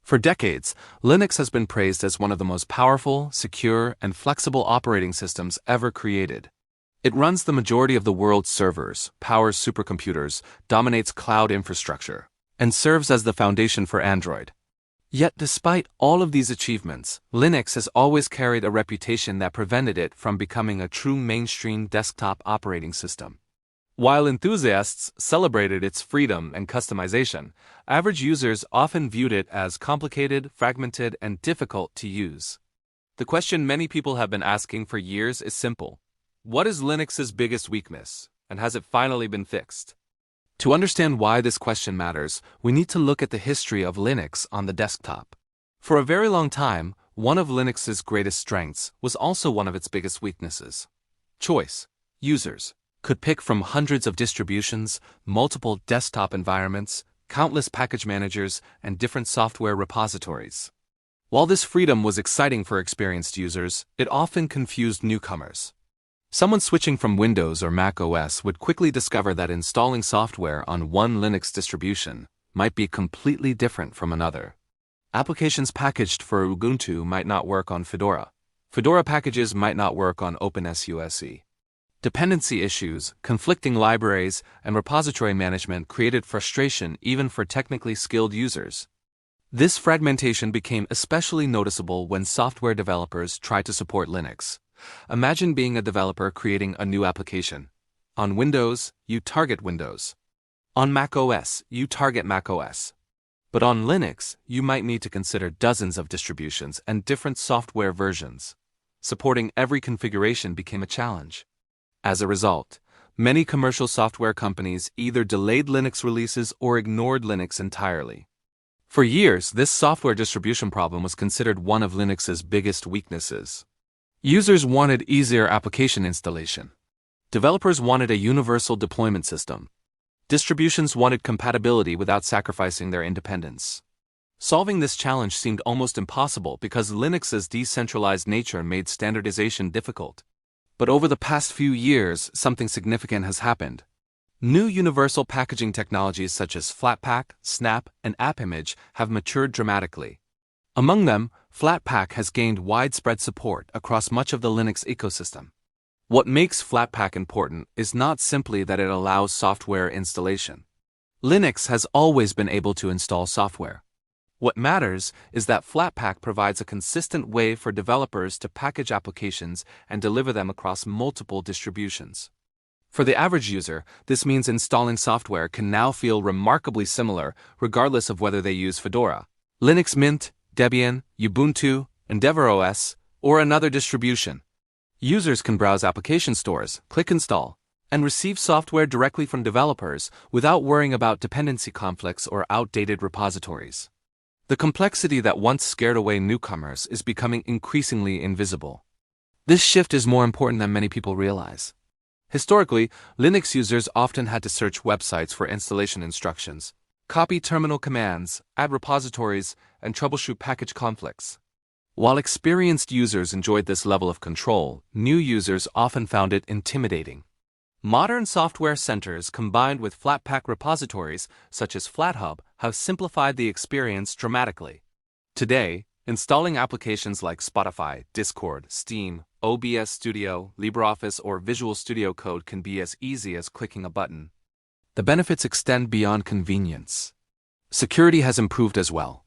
For decades, Linux has been praised as one of the most powerful, secure, and flexible operating systems ever created. It runs the majority of the world's servers, powers supercomputers, dominates cloud infrastructure, and serves as the foundation for Android. Yet despite all of these achievements, Linux has always carried a reputation that prevented it from becoming a true mainstream desktop operating system. While enthusiasts celebrated its freedom and customization, average users often viewed it as complicated, fragmented, and difficult to use. The question many people have been asking for years is simple. What is Linux's biggest weakness, and has it finally been fixed? To understand why this question matters, we need to look at the history of Linux on the desktop. For a very long time, one of Linux's greatest strengths was also one of its biggest weaknesses. Choice. Users could pick from hundreds of distributions, multiple desktop environments, countless package managers, and different software repositories. While this freedom was exciting for experienced users, it often confused newcomers. Someone switching from Windows or macOS would quickly discover that installing software on one Linux distribution might be completely different from another. Applications packaged for Ubuntu might not work on Fedora. Fedora packages might not work on OpenSUSE. Dependency issues, conflicting libraries, and repository management created frustration even for technically skilled users. This fragmentation became especially noticeable when software developers tried to support Linux. Imagine being a developer creating a new application. On Windows, you target Windows. On macOS, you target macOS. But on Linux, you might need to consider dozens of distributions and different software versions. Supporting every configuration became a challenge. As a result, many commercial software companies either delayed Linux releases or ignored Linux entirely. For years, this software distribution problem was considered one of Linux's biggest weaknesses. Users wanted easier application installation. Developers wanted a universal deployment system. Distributions wanted compatibility without sacrificing their independence. Solving this challenge seemed almost impossible because Linux's decentralized nature made standardization difficult. But over the past few years, something significant has happened. New universal packaging technologies such as Flatpak, Snap, and AppImage have matured dramatically. Among them, Flatpak has gained widespread support across much of the Linux ecosystem. What makes Flatpak important is not simply that it allows software installation. Linux has always been able to install software. What matters is that Flatpak provides a consistent way for developers to package applications and deliver them across multiple distributions. For the average user, this means installing software can now feel remarkably similar regardless of whether they use Fedora, Linux Mint, Debian, Ubuntu, EndeavourOS, or another distribution. Users can browse application stores, click install, and receive software directly from developers without worrying about dependency conflicts or outdated repositories. The complexity that once scared away newcomers is becoming increasingly invisible. This shift is more important than many people realize. Historically, Linux users often had to search websites for installation instructions, copy terminal commands, add repositories, and troubleshoot package conflicts. While experienced users enjoyed this level of control, new users often found it intimidating. Modern software centers combined with Flatpak repositories such as FlatHub have simplified the experience dramatically. Today, installing applications like Spotify, Discord, Steam, OBS Studio, LibreOffice, or Visual Studio Code can be as easy as clicking a button. The benefits extend beyond convenience. Security has improved as well.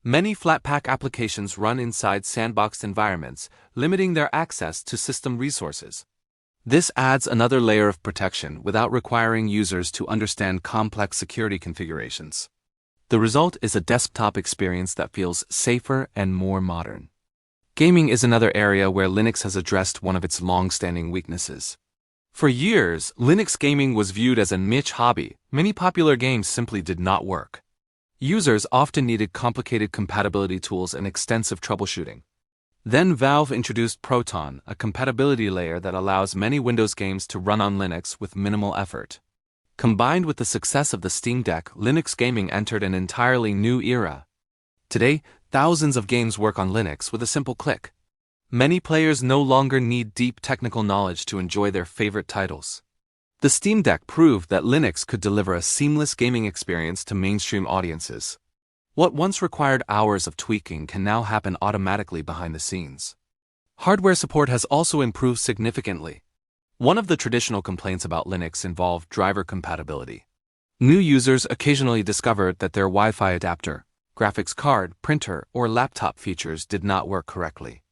Many Flatpak applications run inside sandboxed environments, limiting their access to system resources. This adds another layer of protection without requiring users to understand complex security configurations. The result is a desktop experience that feels safer and more modern. Gaming is another area where Linux has addressed one of its long-standing weaknesses. For years, Linux gaming was viewed as a niche hobby. Many popular games simply did not work. Users often needed complicated compatibility tools and extensive troubleshooting. Then Valve introduced Proton, a compatibility layer that allows many Windows games to run on Linux with minimal effort. Combined with the success of the Steam Deck, Linux gaming entered an entirely new era. Today, thousands of games work on Linux with a simple click. Many players no longer need deep technical knowledge to enjoy their favorite titles. The Steam Deck proved that Linux could deliver a seamless gaming experience to mainstream audiences. What once required hours of tweaking can now happen automatically behind the scenes. Hardware support has also improved significantly. One of the traditional complaints about Linux involved driver compatibility. New users occasionally discovered that their Wi-Fi adapter, graphics card, printer, or laptop features did not work correctly.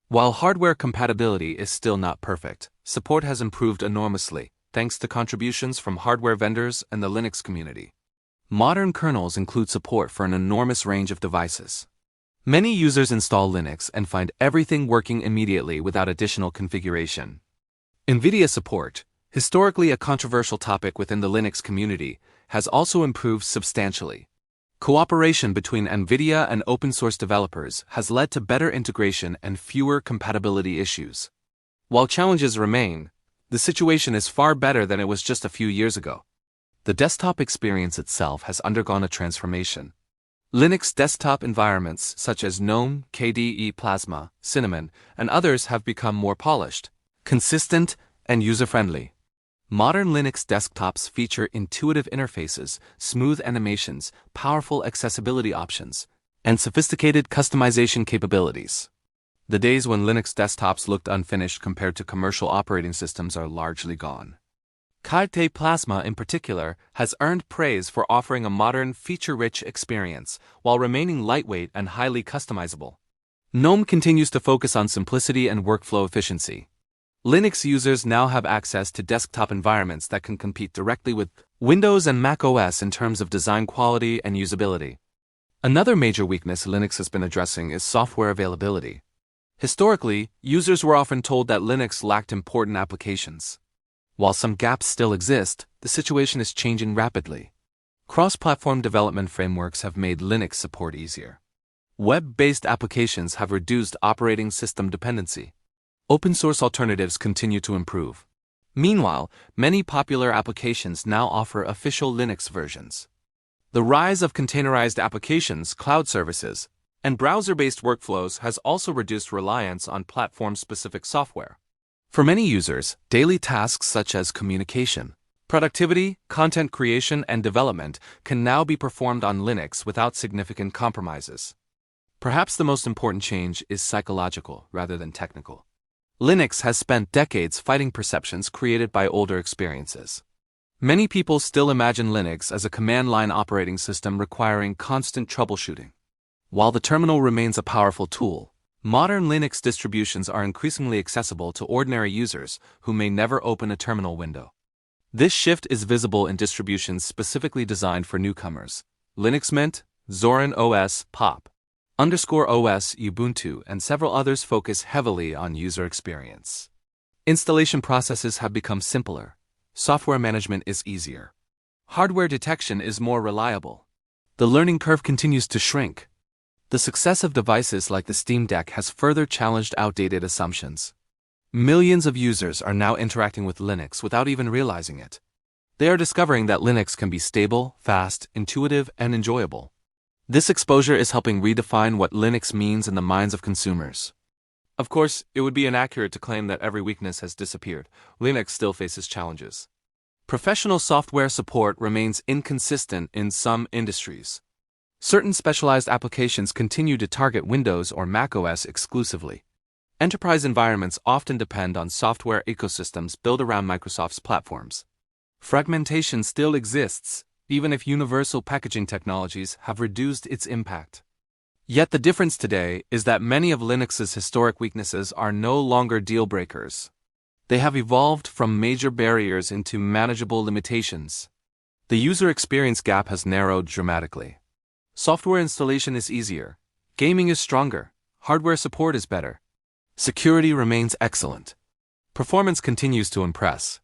While hardware compatibility is still not perfect, support has improved enormously, thanks to contributions from hardware vendors and the Linux community. Modern kernels include support for an enormous range of devices. Many users install Linux and find everything working immediately without additional configuration. NVIDIA support, historically a controversial topic within the Linux community, has also improved substantially. Cooperation between NVIDIA and open-source developers has led to better integration and fewer compatibility issues. While challenges remain, the situation is far better than it was just a few years ago. The desktop experience itself has undergone a transformation. Linux desktop environments such as GNOME, KDE Plasma, Cinnamon, and others have become more polished, consistent, and user-friendly. Modern Linux desktops feature intuitive interfaces, smooth animations, powerful accessibility options, and sophisticated customization capabilities. The days when Linux desktops looked unfinished compared to commercial operating systems are largely gone. KDE Plasma, in particular, has earned praise for offering a modern, feature-rich experience while remaining lightweight and highly customizable. GNOME continues to focus on simplicity and workflow efficiency. Linux users now have access to desktop environments that can compete directly with Windows and macOS in terms of design quality and usability. Another major weakness Linux has been addressing is software availability. Historically, users were often told that Linux lacked important applications. While some gaps still exist, the situation is changing rapidly. Cross-platform development frameworks have made Linux support easier. Web-based applications have reduced operating system dependency. Open-source alternatives continue to improve. Meanwhile, many popular applications now offer official Linux versions. The rise of containerized applications, cloud services, and browser-based workflows has also reduced reliance on platform-specific software. For many users, daily tasks such as communication, productivity, content creation, and development can now be performed on Linux without significant compromises. Perhaps the most important change is psychological rather than technical. Linux has spent decades fighting perceptions created by older experiences. Many people still imagine Linux as a command-line operating system requiring constant troubleshooting. While the terminal remains a powerful tool, modern Linux distributions are increasingly accessible to ordinary users who may never open a terminal window. This shift is visible in distributions specifically designed for newcomers. Linux Mint, Zorin OS, Pop! _OS, Ubuntu, and several others focus heavily on user experience. Installation processes have become simpler. Software management is easier. Hardware detection is more reliable. The learning curve continues to shrink. The success of devices like the Steam Deck has further challenged outdated assumptions. Millions of users are now interacting with Linux without even realizing it. They are discovering that Linux can be stable, fast, intuitive, and enjoyable. This exposure is helping redefine what Linux means in the minds of consumers. Of course, it would be inaccurate to claim that every weakness has disappeared. Linux still faces challenges. Professional software support remains inconsistent in some industries. Certain specialized applications continue to target Windows or macOS exclusively. Enterprise environments often depend on software ecosystems built around Microsoft's platforms. Fragmentation still exists, even if universal packaging technologies have reduced its impact. Yet the difference today is that many of Linux's historic weaknesses are no longer deal breakers. They have evolved from major barriers into manageable limitations. The user experience gap has narrowed dramatically. Software installation is easier, gaming is stronger, hardware support is better. Security remains excellent. Performance continues to impress.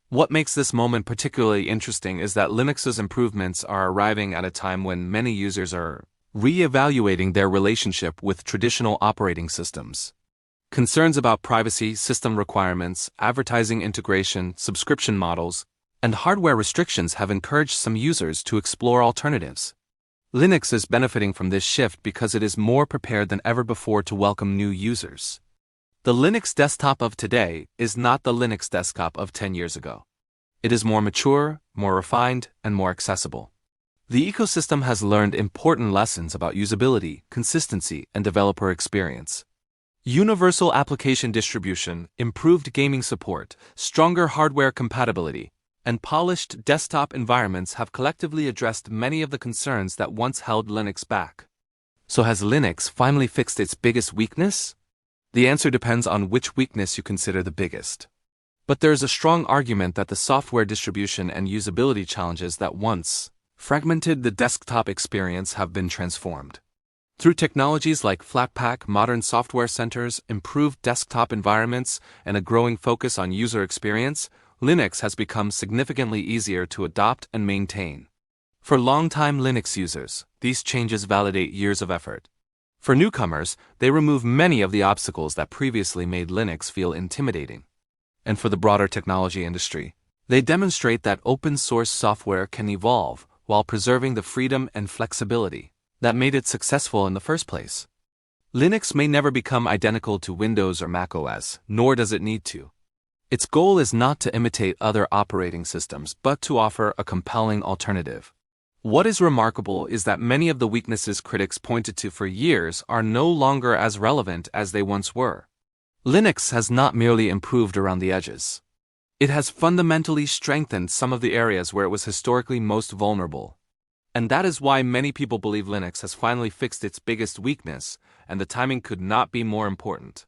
What makes this moment particularly interesting is that Linux's improvements are arriving at a time when many users are re-evaluating their relationship with traditional operating systems. Concerns about privacy, system requirements, advertising integration, subscription models, and hardware restrictions have encouraged some users to explore alternatives. Linux is benefiting from this shift because it is more prepared than ever before to welcome new users. The Linux desktop of today is not the Linux desktop of 10 years ago. It is more mature, more refined, and more accessible. The ecosystem has learned important lessons about usability, consistency, and developer experience. Universal application distribution, improved gaming support, stronger hardware compatibility, and polished desktop environments have collectively addressed many of the concerns that once held Linux back. So has Linux finally fixed its biggest weakness? The answer depends on which weakness you consider the biggest. But there is a strong argument that the software distribution and usability challenges that once fragmented the desktop experience have been transformed. Through technologies like Flatpak, modern software centers, improved desktop environments, and a growing focus on user experience, Linux has become significantly easier to adopt and maintain. For longtime Linux users, these changes validate years of effort. For newcomers, they remove many of the obstacles that previously made Linux feel intimidating. And for the broader technology industry, they demonstrate that open-source software can evolve while preserving the freedom and flexibility that made it successful in the first place. Linux may never become identical to Windows or macOS, nor does it need to. Its goal is not to imitate other operating systems, but to offer a compelling alternative. What is remarkable is that many of the weaknesses critics pointed to for years are no longer as relevant as they once were. Linux has not merely improved around the edges. It has fundamentally strengthened some of the areas where it was historically most vulnerable. And that is why many people believe Linux has finally fixed its biggest weakness, and the timing could not be more important.